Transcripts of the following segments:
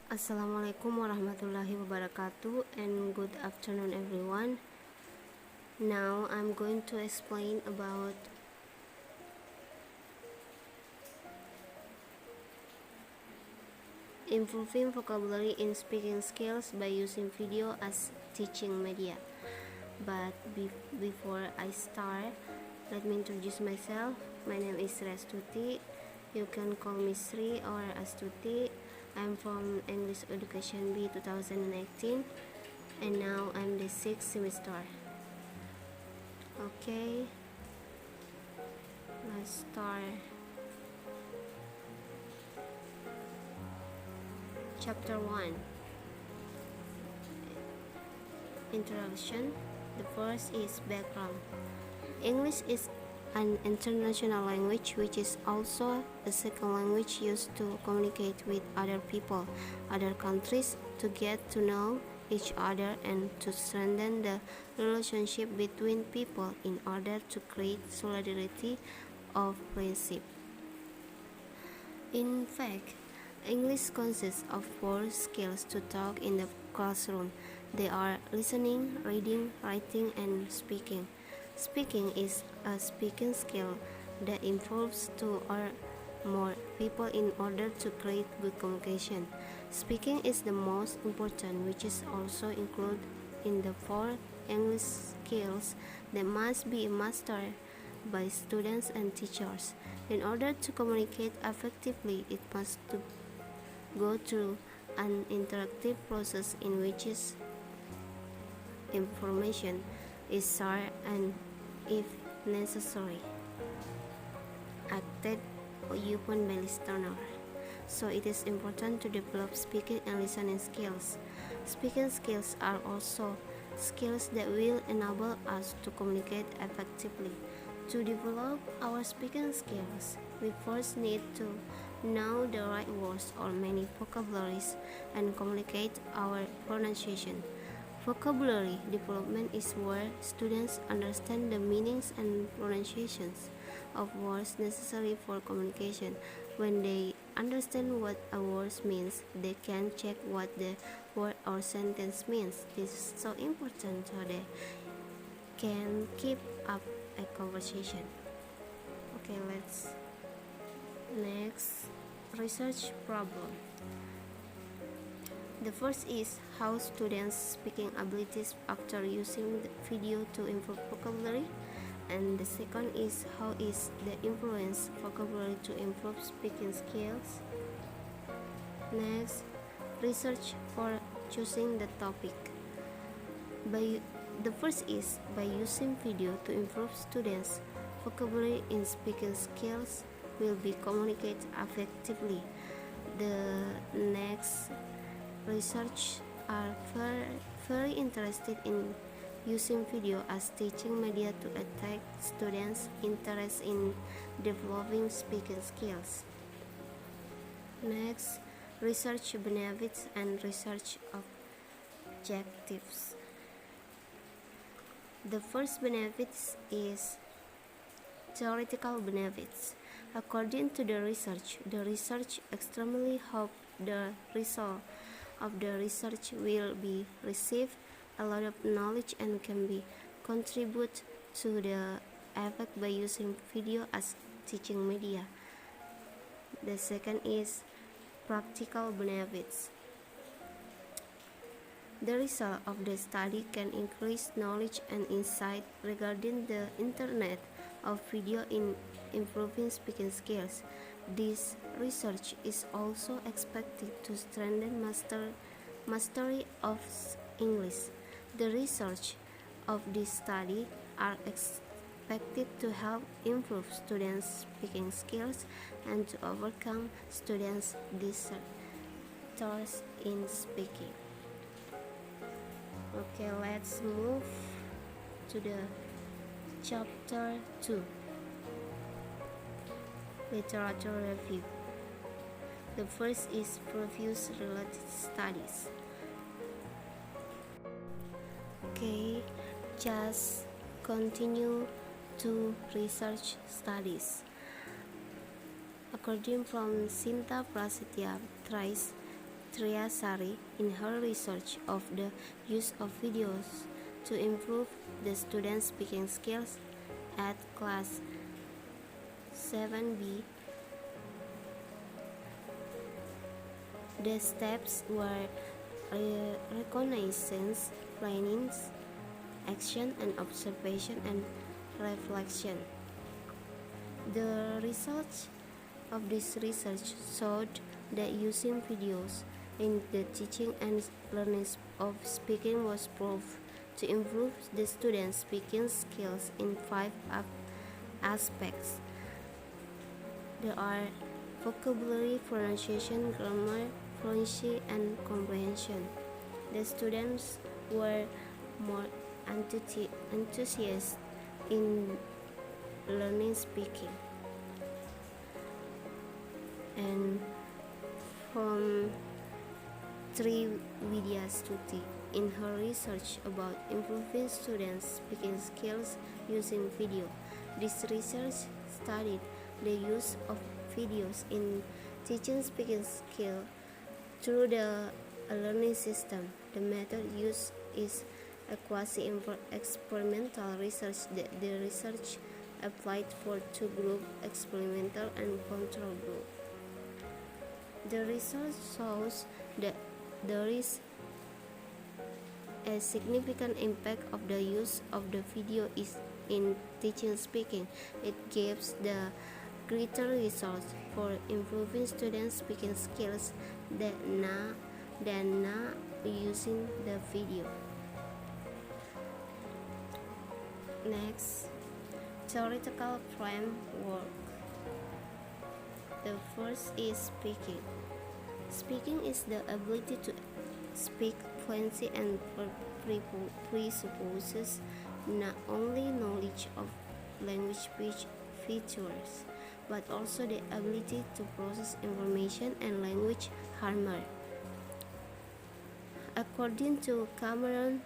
Assalamualaikum warahmatullahi wabarakatuh and good afternoon everyone. Now I'm going to explain about improving vocabulary in speaking skills by using video as teaching media. But before I start, let me introduce myself. My name is Restuti. You can call me Sri or Astuti. I'm from English Education B 2018 and now I'm the 6th semester. Okay, let's start. Chapter 1, Introduction. The first is background. English is an international language which is also a second language used to communicate with other people, other countries, to get to know each other and to strengthen the relationship between people in order to create solidarity of friendship. In fact, English consists of 4 skills to talk in the classroom. They are listening, reading, writing, and speaking. Speaking is a speaking skill that involves 2 or more people in order to create good communication. Speaking is the most important, which is also included in the 4 English skills that must be mastered by students and teachers. In order to communicate effectively, it must go through an interactive process in which information is shared and, if necessary, acted upon by listener. So it is important to develop speaking and listening skills. Speaking skills are also skills that will enable us to communicate effectively. To develop our speaking skills, we first need to know the right words or many vocabularies and communicate our pronunciation. Vocabulary development is where students understand the meanings and pronunciations of words necessary for communication. When they understand what a word means, they can check what the word or sentence means. This is so important so they can keep up a conversation. Okay, let's next research problem. The first is how students' speaking abilities after using the video to improve vocabulary, and the second is how is the influence vocabulary to improve speaking skills. Next, research for choosing the topic. The first is by using video to improve students' vocabulary in speaking skills will be communicate effectively. The next research are very interested in using video as teaching media to attract students' interest in developing speaking skills. Next, research benefits and research objectives. The first benefits is theoretical benefits. According to the research extremely hope the result of the research will be received a lot of knowledge and can be contribute to the effect by using video as teaching media. The second is practical benefits. The result of the study can increase knowledge and insight regarding the internet of video in improving speaking skills. This research is also expected to strengthen mastery of English. The research of this study are expected to help improve students' speaking skills and to overcome students' distrust in speaking. Okay, let's move to the chapter 2. Literature review. The first is previous related studies. Okay, just continue to research studies. According from Sinta Prasetya Triasari in her research of the use of videos to improve the students' speaking skills at class 7B. The steps were reconnaissance, planning, action and observation and reflection. The results of this research showed that using videos in the teaching and learning of speaking was proved to improve the students' speaking skills in 5 aspects. There are vocabulary, pronunciation, grammar, fluency, and comprehension. The students were more enthusiastic in learning speaking. And from Vidyastuti in her research about improving students' speaking skills using video. This research studied the use of videos in teaching speaking skill through the learning system. The method used is a quasi-experimental research that the research applied for 2 groups, experimental and control group. The research shows that there is a significant impact of the use of the video in teaching speaking. It gives the greater results for improving students' speaking skills than not using the video. Next, theoretical framework. The first is speaking. Speaking is the ability to speak fluently and presupposes not only knowledge of language features, but also the ability to process information and language grammar. According to Cameron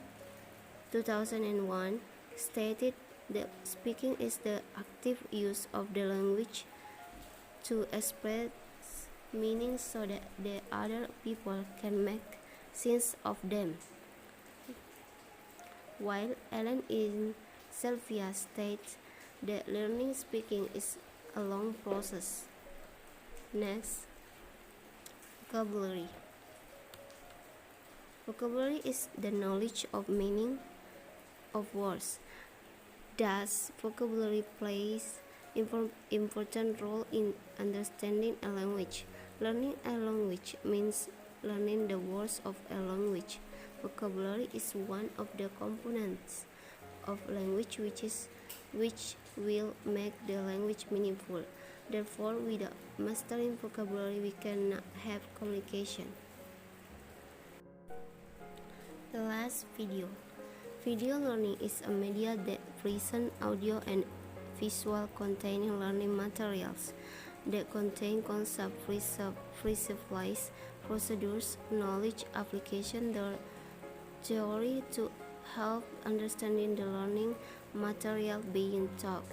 2001, stated that speaking is the active use of the language to express meaning so that the other people can make sense of them. While Ellen in Sylvia states that learning speaking is a long process. Next, vocabulary. Vocabulary is the knowledge of meaning of words. Thus, vocabulary plays important role in understanding a language. Learning a language means learning the words of a language. Vocabulary is one of the components of language which will make the language meaningful. Therefore, without mastering vocabulary, we cannot have communication. The last, video. Video learning is a media that presents audio and visual containing learning materials that contain concepts, principles, procedures, knowledge, application, theory to help understanding the learning material being taught.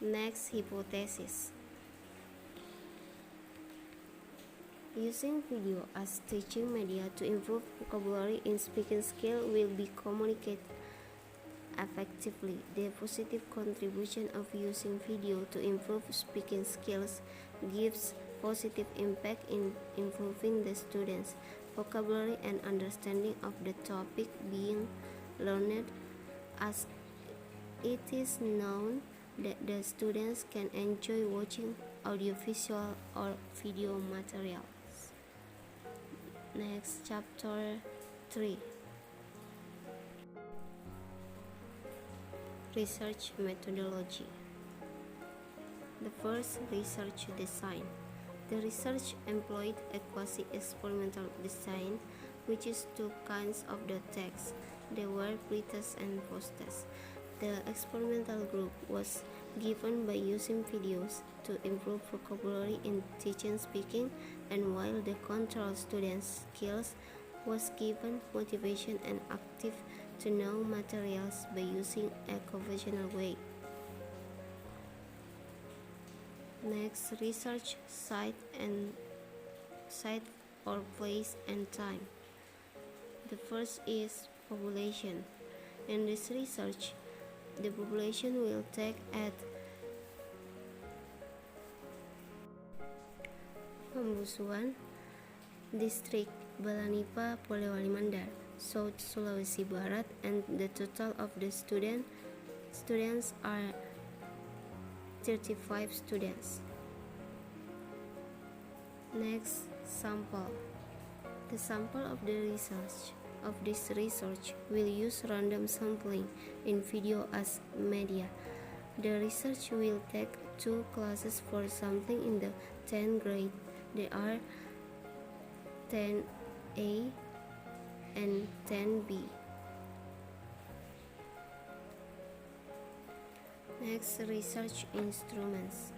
Next, hypothesis. Using video as teaching media to improve vocabulary in speaking skill will be communicated effectively. The positive contribution of using video to improve speaking skills gives positive impact in improving the students' vocabulary and understanding of the topic being learned, as it is known that the students can enjoy watching audiovisual or video materials. Next, chapter 3. Research methodology. The first, research design. The research employed a quasi-experimental design, which is 2 kinds of the text. They were pre-test and post-test. The experimental group was given by using videos to improve vocabulary in teaching speaking, and while the control students' skills was given motivation and active to know materials by using a conventional way. Next, research site or place and time. The first is population. In this research, the population will take at Pembusuan, District Balanipa, Polewali Mandar, South Sulawesi Barat, and the total of the students are 35 students. Next, sample. The sample of this research will use random sampling in video as media. The research will take 2 classes for sampling in the 10th grade. They are 10A and 10B. Next, research instruments.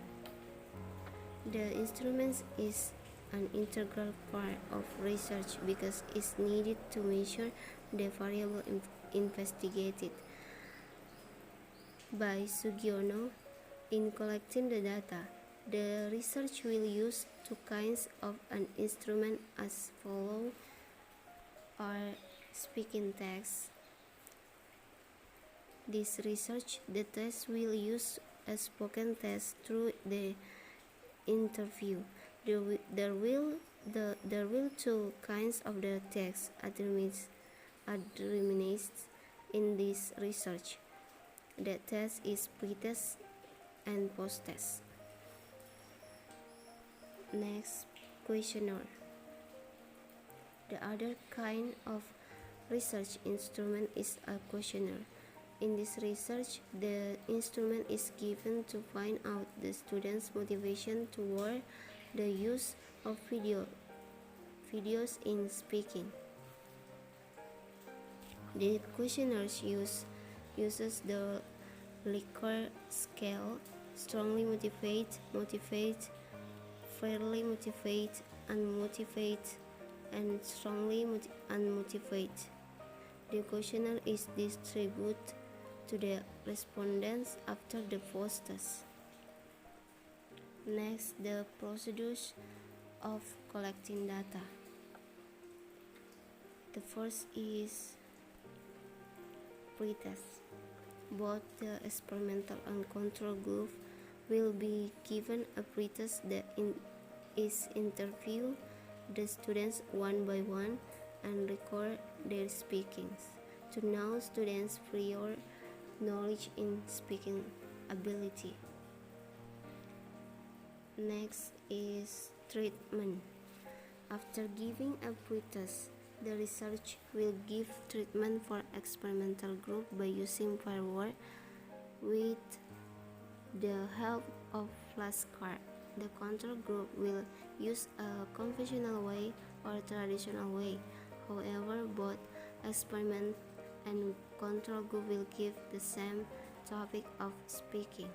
The instruments is an integral part of research because it's needed to measure the variable investigated by Sugiono. In collecting the data, the research will use 2 kinds of an instrument as follows: are speaking text. This research, the test will use a spoken test through the interview. There will 2 kinds of the text administered in this research. The test is pre-test and post-test. Next, questionnaire. The other kind of research instrument is a questionnaire. In this research, the instrument is given to find out the students' motivation toward the use of videos in speaking. The questionnaire uses the Likert scale: strongly motivate, fairly motivate, unmotivate, and strongly unmotivate. The questionnaire is distributed to the respondents after the post-test. Next, the procedures of collecting data. The first is pre-test. Both the experimental and control group will be given a pre-test that is interview the students one by one and record their speakings to know students' prior knowledge in speaking ability. Next is treatment. After giving a pre-test, the research will give treatment for experimental group by using firewall with the help of flashcard. The control group will use a conventional way or traditional way. However, both experiment and control group will give the same topic of speaking.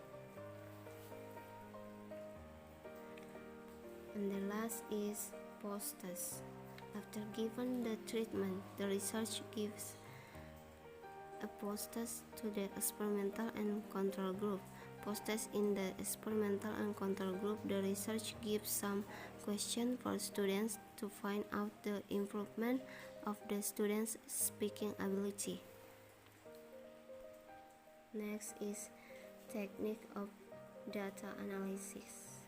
And the last is post-test. After given the treatment, the research gives a post-test to the experimental and control group. Post-test in the experimental and control group, the research gives some questions for students to find out the improvement of the students' speaking ability. Next is technique of data analysis.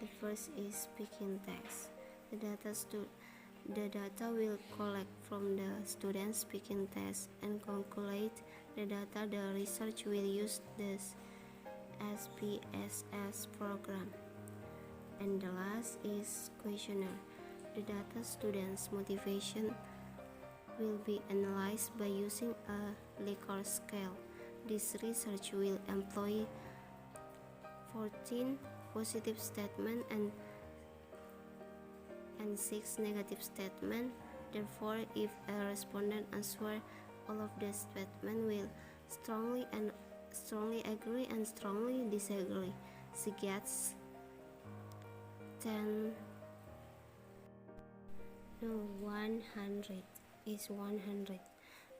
The first is speaking text. The data will collect from the student's speaking test and calculate the data. The research will use this SPSS program. And the last is questionnaire. The data students' motivation will be analyzed by using a Likert scale. This research will employ 14 positive statements and 6 negative statements. Therefore, if a respondent answers all of the statements will strongly agree and strongly disagree, she gets 100 is 100.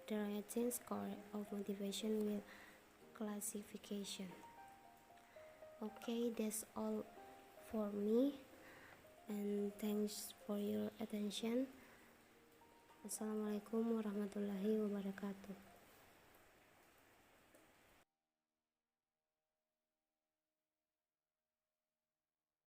The rating score of motivation will classification. Okay, that's all for me, and thanks for your attention. Assalamualaikum warahmatullahi wabarakatuh.